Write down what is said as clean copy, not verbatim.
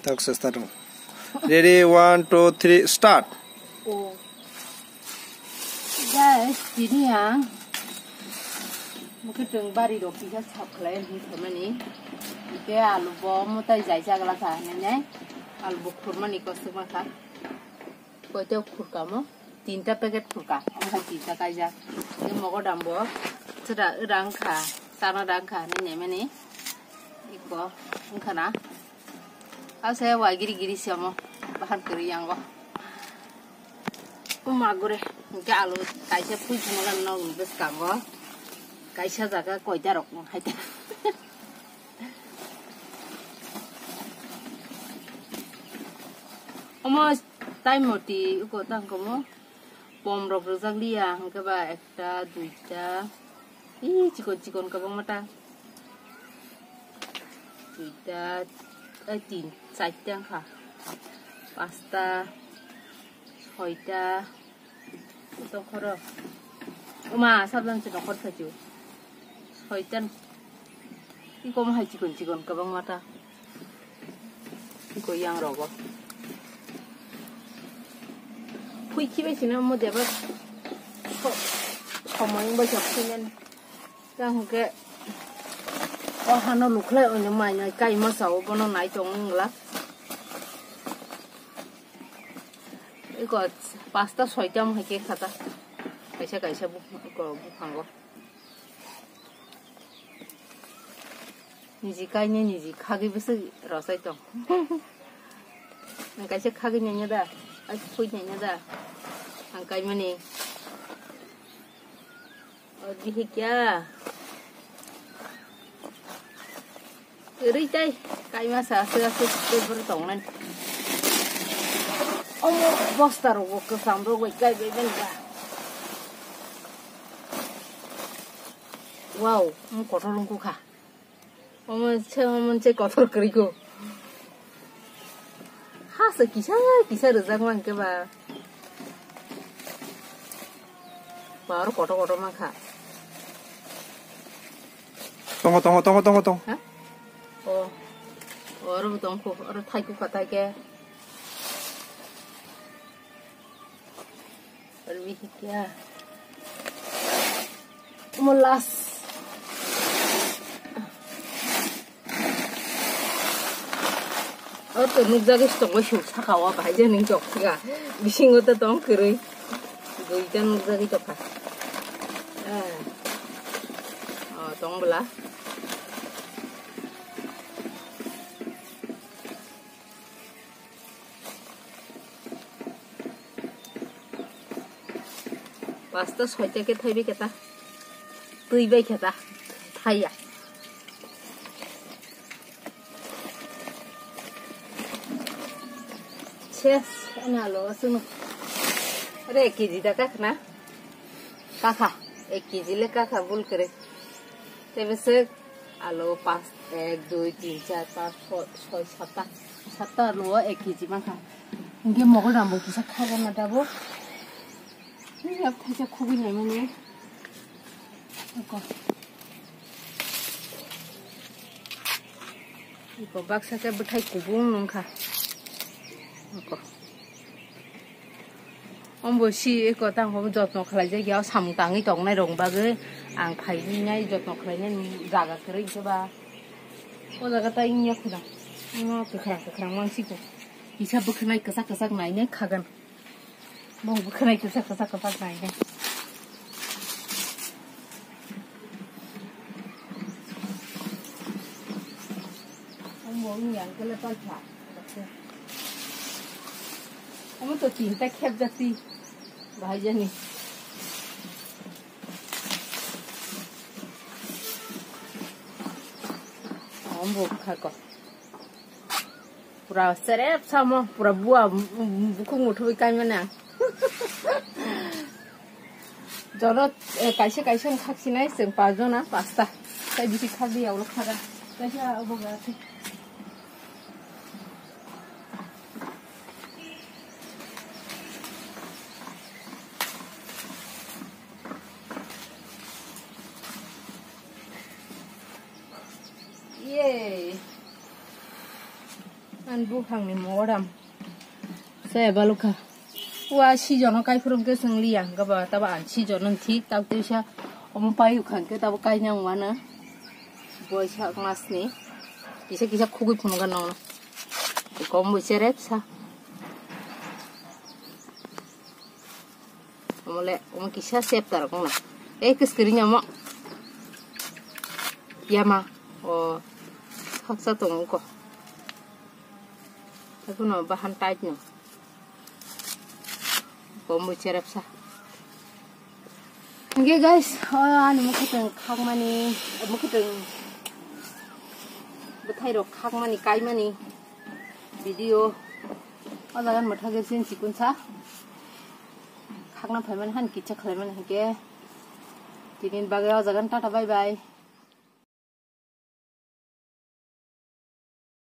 Tak start. Ready, 1, 2, 3, start. Oh. Guys, ini ya. Mungkin bari do kita cakap ni sama ni. Ike alu bom mutai jai jagla sah ni. Alu bukur ni kosong macam. Kau itu bukur kamu. 3 paket buka. Ambil 3 kaja. Ini mau dambo. Sudah rangka. Tanah rangka ni ni. Iko, engkana. Saya wah giri siapa bahan kiri yang kok. Magure, enggak alu kaisa puji makan nong bes kanggo. Kaisa jaga koi jarok nong hai. Omo time moti uko tang komo. Pom rok rojak dia, engkau ba ekta, duita. Ih, cikon kabang mata. Duita. 3, 4 ค่ะ pasta 6টা ต้องขอรอมาซับลังจะต้องขอดอยู่ 6টা นี่ก็มาให้จิกนกับบางมาตานี่ก็ยังรอบ่คุยคิดไปสินะโมเดลแบบเขาไม่บ่ชอบที่นั่นจังแกhano lukle on mai nai kai ma sao bono nai tong la iko pasta 6টা hai ke khata kaisa bu ko bu phango niji kai ne niji khagi bese rosai tong nang kaisa khagi nya da ai phui nya da ang kai mani odi hikya Iri cai, kai masa asal bertong nan. Omo bos taruh ke sambal gue kai beben ga. Wow, kotor lungku kah? Omo cek kotor keriku. Hasa kisah rezak man ke ba. Baru kotor maka. Tunggu. Hah? Oh, orang betul orang Thai kata ke, lebih kia, mulas, tu nukjak itu tunggu susah kau apa aja nih jok ya, bising itu tong kiri, gue nukjak itu kan, tong belah. Pasta 6টা ke thai be keta tui be keta thai ya ches ana lo sunu are 1 kg da kakna kakha 1 kg le kakha bul kare tebe se alo 5 1 2 3 4 5 6 7 lo 1 kg maka inge mogol rambo kisa khaga na dabo ini apa saja kubi namanya? Iko baksa ke betai kubung nungka. Ombo si iko tang hobi jotno khalai je yao samtangi tong nai rong bage ang phai ni nyai jotno khalai ne jaga kere ba. O jaga ta inya khuda. Ngo kekhra mangsi ko. Isa bukhnai kesak nai ne khagan. Mau bukan itu kesak naik. Mau yang kelepas lah. Kamu tuh cinta kep jadi bahaya nih. Kamu buka kok. Pura serep sama pura buah buku ngutu ikan mana? Jorot kaisa khaksinai seng pajona pasta tai bisi khali aulo khaga kaisa obogati ye An bu hang ni modam. Saya baluka. Wa si jono kai from ke sing liang ka ba ta ba an si jono thi tau te sha om pai khan ke ta ba kai nyang wa na. Boy sa mas ni. Kisa khugi phun ga no. Ko mu seret sa. Omole om kisa sep tar ko na. Kis kirinya mo. Yama o haksa tong ko. Aku no bahan tight no. Ko mu seret sa. Okay guys, anu mo kitang khang mani, mo kitang betai rok khang mani kai mani video alagan mathage sin sikun sa khang na phaiman han kicha khlaiman hake tinin bage ajagan tata bye bye.